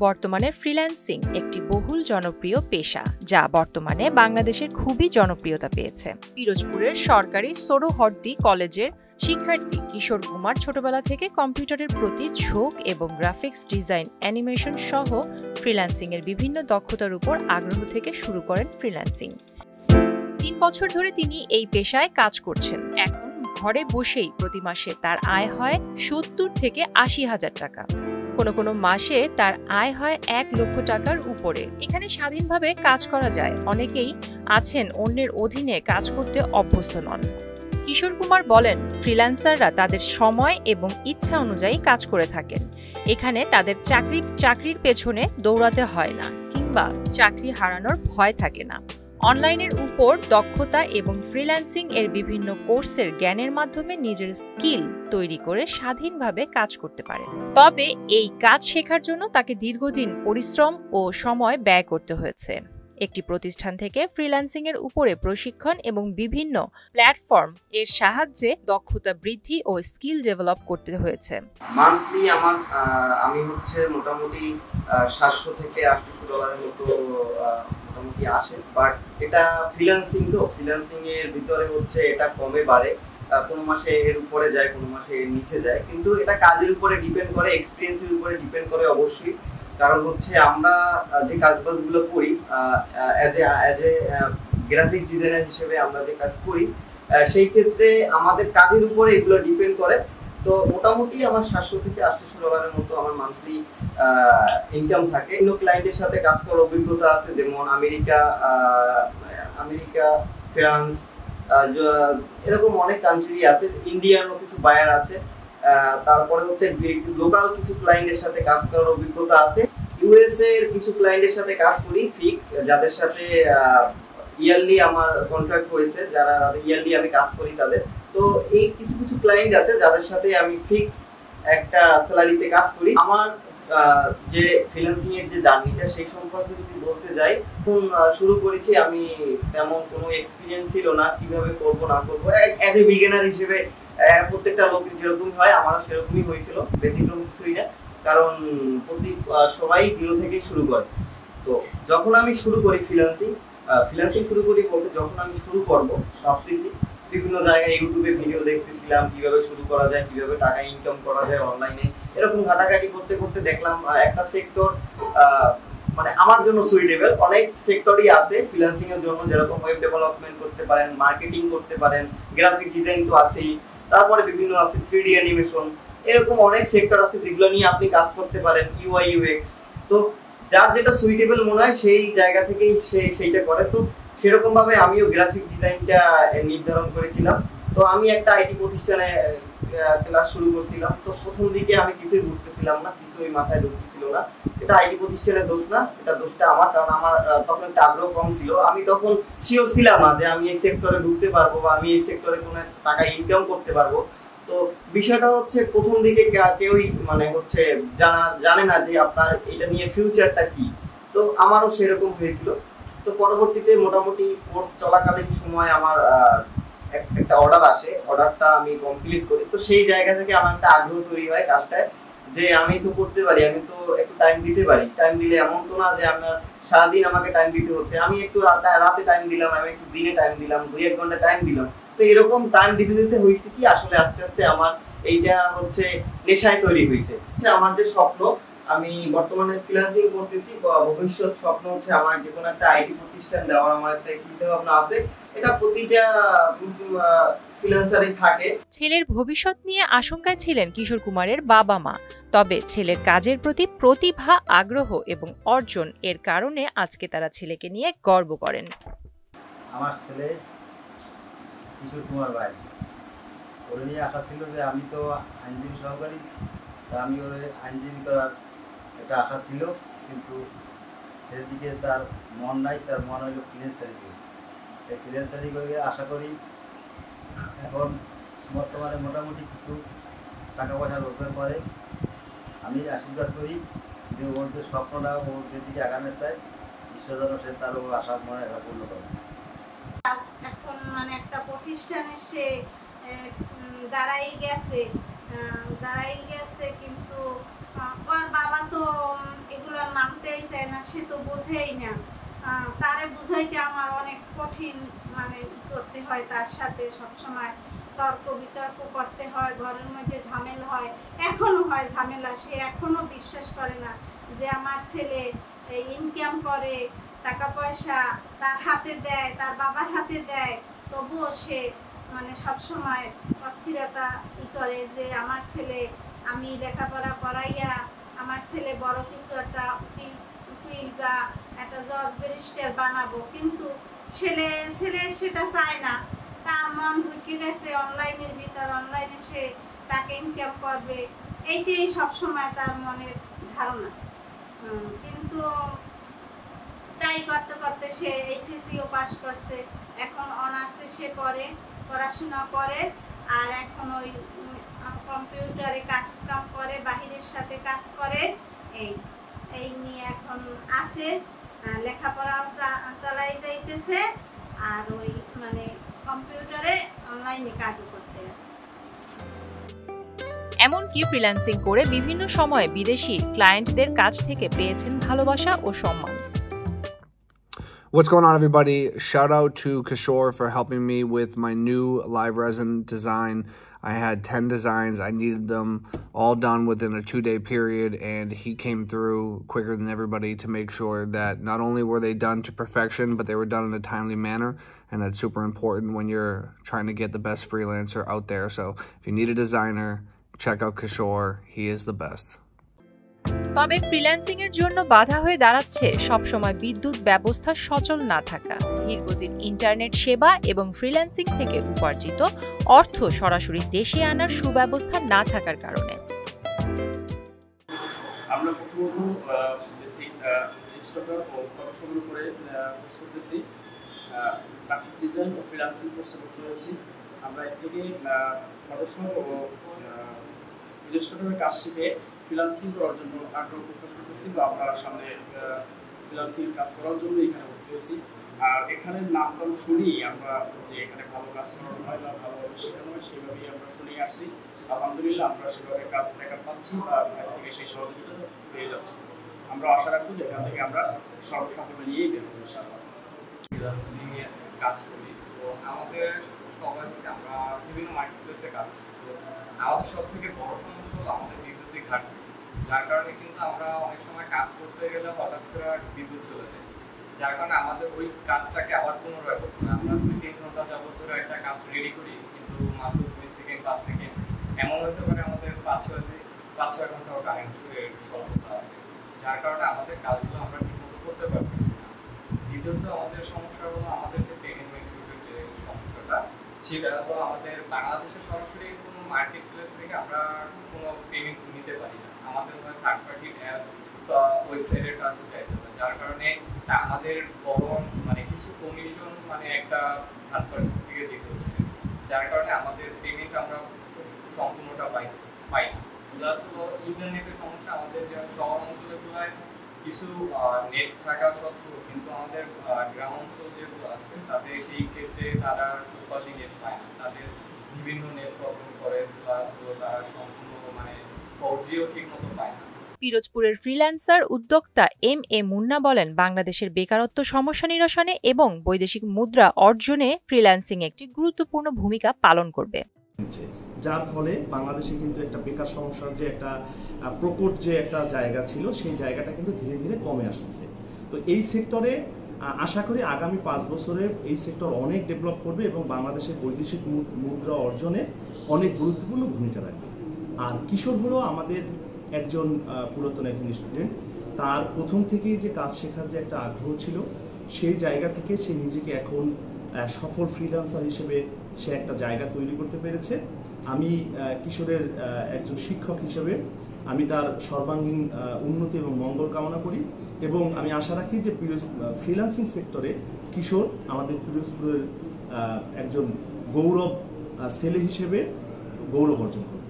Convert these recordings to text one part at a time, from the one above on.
বর্তমানে ফ্রিল্যান্সিং একটি বহুল জনপ্রিয় পেশা, যা বর্তমানে বাংলাদেশের খুবই জনপ্রিয়তা পেয়েছে। পিরোজপুরের সরকারি সোহরাওয়ার্দী কলেজের শিক্ষার্থী কিশোর কুমার ছোটবেলা থেকে কম্পিউটারের প্রতি ঝোঁক এবং গ্রাফিক্স ডিজাইন, অ্যানিমেশন সহ ফ্রিল্যান্সিং এর বিভিন্ন দক্ষতার উপর আগ্রহ থেকে শুরু করেন ফ্রিল্যান্সিং। ৩ বছর ধরে তিনি এই পেশায় কাজ করছেন। এখন ঘরে বসেই প্রতি মাসে তার আয় হয় ৭০ থেকে ৮০ হাজার টাকা। কোনো মাসে তার আয় হয় ১ লক্ষ টাকার উপরে। এখানে স্বাধীনভাবে কাজ করা যায়। অনেকেই আছেন অন্যের অধীনে কাজ করতে অভ্যস্ত নন। কিশোর কুমার বলেন, ফ্রিল্যান্সাররা তাদের সময় এবং ইচ্ছা অনুযায়ী কাজ করে থাকেন। এখানে তাদের চাকরির পেছনে দৌড়াতে হয় না কিংবা চাকরি হারানোর ভয় থাকে না। অনলাইনের উপর দক্ষতা এবং ফ্রিল্যান্সিং এর বিভিন্ন কোর্সের জ্ঞানের মাধ্যমে নিজের স্কিল তৈরি করে স্বাধীনভাবে কাজ করতে পারে। তবে এই কাজ শেখার জন্য তাকে দীর্ঘদিন পরিশ্রম ও সময় ব্যয় করতে হয়েছে। একটি প্রতিষ্ঠান থেকে ফ্রিল্যান্সিং এর উপরে প্রশিক্ষণ এবং বিভিন্ন প্ল্যাটফর্ম এর সাহায্যে দক্ষতা বৃদ্ধি ও স্কিল ডেভেলপ করতে হয়েছে। মান্থলি আমি মোটামুটি 700 থেকে 800 ডলারের মতো মোটামুটি আসে। বাট এটা ফ্রিল্যান্সিং এর ভিতরে এটা কমে বাড়ে, কোনো মাসে এর উপরে যায়, কোনো মাসে এর নিচে যায়। কিন্তু এটা কাজের উপরে ডিপেন্ড করে, এক্সপেরিয়েন্সের উপরে ডিপেন্ড করে অবশ্যই। কারণ আমরা যে কাজগুলো করি অ্যাজ এ গ্রাফিক ডিজাইনার হিসেবে আমরা যে কাজ করি, সেই ক্ষেত্রে আমাদের কাজের উপরে এগুলো ডিপেন্ড করে। তো মোটামুটি আমার 700 থেকে 800 ডলারের মতো আমার মান্থলি ইনকাম থাকে। অন্য ক্লায়েন্টের সাথে কাজ করার অভিজ্ঞতা আছে, যেমন আমেরিকা, ফ্রান্স, এরকম অনেক কান্ট্রি আছে। ইন্ডিয়ানও কিছু বায়ার আছে। তারপরে লোকাল কিছু ক্লায়েন্টের সাথে কাজ করার অভিজ্ঞতা আছে। ইউএসএ এর কিছু ক্লায়েন্টের সাথে কাজ করি ফিক্স, যাদের সাথে ইয়ারলি আমার কন্ট্রাক্ট হয়েছে, যারা ইয়ারলি আমি কাজ করি তাদের। তো এই কিছু ক্লায়েন্ট আছে যাদের সাথে আমি ফিক্স একটা স্যালারিতে কাজ করি। আমার যে ফ্রিল্যান্সিং এর যে জার্নিটা, সেই সম্পর্কে যদি বলতে যাই, শুরু করেছি আমি তেমন কোনো এক্সপিরিয়েন্স ছিল না, কিভাবে করব না করব। অ্যাজ এ বিগিনার হিসেবে প্রত্যেকটা লোকের যেরকম হয়, আমারও সেরকমই হয়েছিল, ব্যতিক্রম কিছুই না। কারণ সবাই জিরো থেকে শুরু করে। তো যখন আমি শুরু করি ফ্রিল্যান্সিং শুরু করি বলতে, যখন আমি শুরু করব ভাবতেছি, বিভিন্ন জায়গায় ইউটিউবে ভিডিও দেখতেছিলাম কিভাবে শুরু করা যায়, কিভাবে টাকা ইনকাম করা যায় অনলাইনে। এরকম ঘাটাঘাটি করতে করতে দেখলাম একটা সেক্টর আমার জন্য সুইটেবল। অনেক সেক্টরই আছে ফ্রিল্যান্সিং এর জন্য, যেরকম ওয়েব ডেভেলপমেন্ট করতে পারেন, মার্কেটিং করতে পারেন, গ্রাফিক ডিজাইন তো আছেই, তারপরে বিভিন্ন আছে 3D অ্যানিমেশন। এরকম অনেক সেক্টর আছে যেগুলো নিয়ে আপনি কাজ করতে পারেন, ইউআই ইউএক্স। তো যার যেটা সুইটেবল মনে হয় সেই জায়গা থেকেই সেইটা করে। তো সেরকম ভাবে আমিও গ্রাফিক ডিজাইনটা নির্ধারণ করেছিলাম। তো আমি একটা আইটি প্রতিষ্ঠানে ক্লাস শুরু করছিলাম। তো প্রথম দিকে আমি কিছুই বুঝতেছিলাম না, কিছুই মাথায় ঢুকতেছিল না। এটা আইটি প্রতিষ্ঠানের দোষ না, এটা দোষটা আমার। কারণ আমার তখন একটা আগ্রহ কম ছিল। আমি তখন শিওর ছিলাম না যে আমি এই সেক্টরে ঢুকতে পারবো বা আমি এই সেক্টরে কোনো টাকা ইনকাম করতে পারবো। তো বিষয়টা প্রথম দিকে কেউই জানে না যে আপনার এটা নিয়ে ফিউচারটা কি। তো আমারও সেরকম হয়েছিল। তো পরবর্তীতে মোটামুটি কোর্স চলাকালীন সময় আমার একটা অর্ডার আসে, অর্ডারটা আমি কমপ্লিট করি। তো সেই জায়গা থেকে আমার একটা আগ্রহ তৈরি হয় কাজটায়, যে আমি তো করতে পারি, আমি তো একটু টাইম দিতে পারি। টাইম দিলে এমন তো না যে আমার সারাদিন আমাকে টাইম দিতে হচ্ছে। আমি একটু রাতে টাইম দিলাম, আমি একটু দিনে টাইম দিলাম, 2-1 ঘন্টা টাইম দিলাম। তো এরকম টাইম দিতে হয়েছে কি, আসলে আস্তে আস্তে আমার এইটা নেশায় তৈরি হয়েছে। আমার যে স্বপ্ন, আমি বর্তমানে ফ্রিল্যান্সিং করতেছি, ভবিষ্যৎ স্বপ্ন আমার যে কোনো একটা আইটি প্রতিষ্ঠান দেওয়ার আমার একটা চিন্তা ভাবনা আছে। এটা প্রতিটা ফ্রিল্যান্সারই থাকে। ছেলের ভবিষ্যৎ নিয়ে আশঙ্কায় ছিলেন কিশোর কুমারের বাবা মা। তবে ছেলের কাজের প্রতি প্রতিভা, আগ্রহ এবং অর্জন এর কারণে আজকে তারা ছেলেকে নিয়ে গর্ব করেন। আমার ছেলে কিশোর কুমার ভাই, ওর নিয়ে আশা ছিল যে আমি তো আইনজীবী সহকারী, আমি ওর আইনজীবী করার একটা আশা ছিল। কিন্তু সেদিকে তার মন নাই, তার মন হইল ফ্রিল্যান্সারিং। এই ফ্রিল্যান্সারিং করে আশা করি এখন বর্তমানে মোটামুটি কিছু টাকা পয়সা রোজগার করে। আমি আশীর্বাদ করি যে ওর যে স্বপ্নটা, ও যেদিকে আগামী চায়, ঈশ্বর যেন সে তার আশা মনে রাখা পূর্ণ করে। এখন একটা প্রতিষ্ঠানে সে দাঁড়াই গেছে, কিন্তু ওর বাবা তো এগুলোর চায় না, সে তো বোঝেই না। তারে বুঝাইতে আমার অনেক কঠিন, মানে করতে হয়, তার সাথে সবসময় তর্ক বিতর্ক করতে হয়, ঘরের মধ্যে ঝামেলা হয়, এখনো হয় ঝামেলা। সে এখনো বিশ্বাস করে না যে আমার ছেলে ইনকাম করে, টাকা পয়সা তার হাতে দেয়, তার বাবার হাতে দেয়, তবুও সে মানে সবসময় অস্থিরতা করে যে আমার ছেলে, আমি লেখাপড়া করাইয়া আমার ছেলে বড় কিছু একটা উকিল বা একটা জজ ব্যারিস্টার বানাবো, কিন্তু ছেলে সেটা চায় না। তার মন ঢুকে গেছে অনলাইনের ভিতর, অনলাইনে সে টাকা ইনকাম করবে, এইটাই সবসময় তার মনের ধারণা। কিন্তু তাই করতে করতে সে এইচএসসিও পাস করছে, এখন অনার্সে সে পড়াশোনা করে, আর এখন ওই কম্পিউটারে কাজ কাম করে, বাহিরের সাথে কাজ করে, এই নিয়ে এখন আছে, লেখাপড়াও চালাই যাইতেছে, আর ওই মানে কম্পিউটারে অনলাইনে কাজও করতে। এমনকি ফ্রিল্যান্সিং করে বিভিন্ন সময় বিদেশি ক্লায়েন্টদের কাছ থেকে পেয়েছেন ভালোবাসা ও সম্মান। What's going on, everybody? Shout out to Kishore for helping me with my new live resin design. I had 10 designs. I needed them all done within a 2-day period, and he came through quicker than everybody to make sure that not only were they done to perfection, but they were done in a timely manner, and that's super important when you're trying to get the best freelancer out there. So if you need a designer, check out Kishore. He is the best. তবে freelancing এর জন্য বাধা হয়ে দাঁড়াচ্ছে সবসময় বিদ্যুৎ ব্যবস্থা সচল না থাকা, ধীরগতির ইন্টারনেট সেবা এবং ফ্রিল্যান্সিং থেকে উপার্জিত অর্থ সরাসরি দেশে আনার সুব্যবস্থা না থাকার কারণে। আমরা প্রথমত বেসিক ইনস্ট্রাক্টর ও ফটোশপের উপরে কোর্স করতেছি, গ্রাফিক্স ডিজাইন ও ফ্রিল্যান্সিং কোর্সে ভর্তি হয়েছি। আমরা এর থেকে ফটোশপ ও ইলাস্ট্রেটরের কাজ শিখে ফ্রিল্যান্সিং করার জন্য আগ্রহ প্রকাশ করতেছি, বা আমরা সামনে ফ্রিল্যান্সিং কাজ করার জন্য এখানে ভর্তি হয়েছি। আর এখানে নাম শুনি আমরা যে এখানে ভালো কাজ করানো হয় বা ভালোভাবে শেখানো হয়, সেভাবেই আমরা শুনে আসছি। আলহামদুলিল্লাহ আমরা সেভাবে কাজ ব্যাকআপ পাচ্ছি বা ভাই থেকে সেই সহযোগিতা পেয়ে যাচ্ছি। আমরা আশা রাখবো যে এখান থেকে আমরা সর্বসাকুল্যে নিয়েই বের হবো ইনশাআল্লাহ। ফ্রিল্যান্সিং এ কাজ করি, তো আমাদের সবাই থেকে আমরা বিভিন্ন মার্কেট প্লেসে কাজ করি। তো আমাদের সব থেকে বড় সমস্যা হলো আমাদের বিদ্যুতিক ঘাটতি, যার কারণে কিন্তু আমরা অনেক সময় কাজ করতে গেলে হঠাৎ করে বিদ্যুৎ চলে যায়, যার কারণে আমাদের ওই কাজটাকে আবার পুনরায় করতে হয়। আমরা 2-3 ঘন্টা যাবত ধরে একটা কাজ রেডি করি, কিন্তু মাত্র 2 সেকেন্ড 5 সেকেন্ড এমন হতে পারে আমাদের 5-6 ঘন্টাও কারেন্টের স্বল্পতা আছে, যার কারণে আমাদের কাজগুলো আমরা ঠিকমতো করতে পারতেছি না। দ্বিতীয়ত আমাদের সমস্যা হলো আমাদের যে পেমেন্ট মেথডের যে সমস্যাটা, সেটা হলো আমাদের বাংলাদেশে সরাসরি কোনো মার্কেট প্লেস থেকে আমরা কোনো পেমেন্ট নিতে পারি না, আমাদের হয় থার্ড পার্টি ওয়েবসাইটের কাছে যাইতে হবে, যার কারণে আমাদের বড় মানে কিছু কমিশন মানে একটা থার্ড পার্টি থেকে দিতে হচ্ছে, যার কারণে আমাদের পেমেন্ট আমরা সম্পূর্ণটা পাই না। প্লাস ইন্টারনেটের সমস্যা, আমাদের যেমন শহর অঞ্চলগুলোয় কিছু নেট থাকা সত্ত্বেও কিন্তু আমাদের গ্রাম অঞ্চল যেগুলো আছে তাতে সেই ক্ষেত্রে তারা প্রপারলি নেট পায় না, তাদের বিভিন্ন নেট প্রবলেম করে, প্লাস তারা সম্পূর্ণ মানে 4Gও ঠিক মতো পায় না। পিরোজপুরের ফ্রিল্যান্সার উদ্যোক্তা এম.এ. মুন্না বলেন, বাংলাদেশের বেকারত্ব সমস্যা নিরসনে এবং বৈদেশিক মুদ্রা অর্জনে ফ্রিল্যান্সিং একটি গুরুত্বপূর্ণ ভূমিকা পালন করবে, যার ফলে বাংলাদেশে কিন্তু একটা বেকার সমস্যার যে একটা প্রকট যে একটা জায়গা ছিল, সেই জায়গাটা কিন্তু ধীরে ধীরে কমে আসতেছে। তো এই সেক্টরে আশা করি আগামী 5 বছরে এই সেক্টর অনেক ডেভেলপ করবে এবং বাংলাদেশের বৈদেশিক মুদ্রা অর্জনে অনেক গুরুত্বপূর্ণ ভূমিকা রাখবে। আর কিশোর হলো আমাদের একজন পুরাতন একজন স্টুডেন্ট, তার প্রথম থেকেই যে কাজ শেখার যে একটা আগ্রহ ছিল, সেই জায়গা থেকে সে নিজেকে এখন সফল ফ্রিল্যান্সার হিসেবে সে একটা জায়গা তৈরি করতে পেরেছে। আমি কিশোরের একজন শিক্ষক হিসেবে আমি তার সর্বাঙ্গীন উন্নতি এবং মঙ্গল কামনা করি, এবং আমি আশা রাখি যে ফ্রিল্যান্সিং সেক্টরে কিশোর আমাদের পিরোজপুরের একজন গৌরব ছেলে হিসেবে গৌরব অর্জন করবে।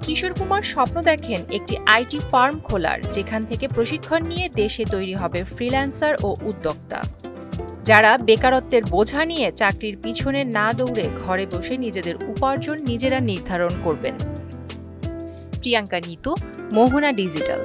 কিশোর কুমার স্বপ্ন দেখেন একটি আইটি ফার্ম খোলার, যেখান থেকে প্রশিক্ষণ নিয়ে দেশে তৈরি হবে ফ্রিল্যান্সার ও উদ্যোক্তা, যারা বেকারত্বের বোঝা নিয়ে চাকরির পিছনে না দৌড়ে ঘরে বসে নিজেদের উপার্জন নিজেরা নির্ধারণ করবেন। প্রিয়াঙ্কা নিতু, মোহনা ডিজিটাল।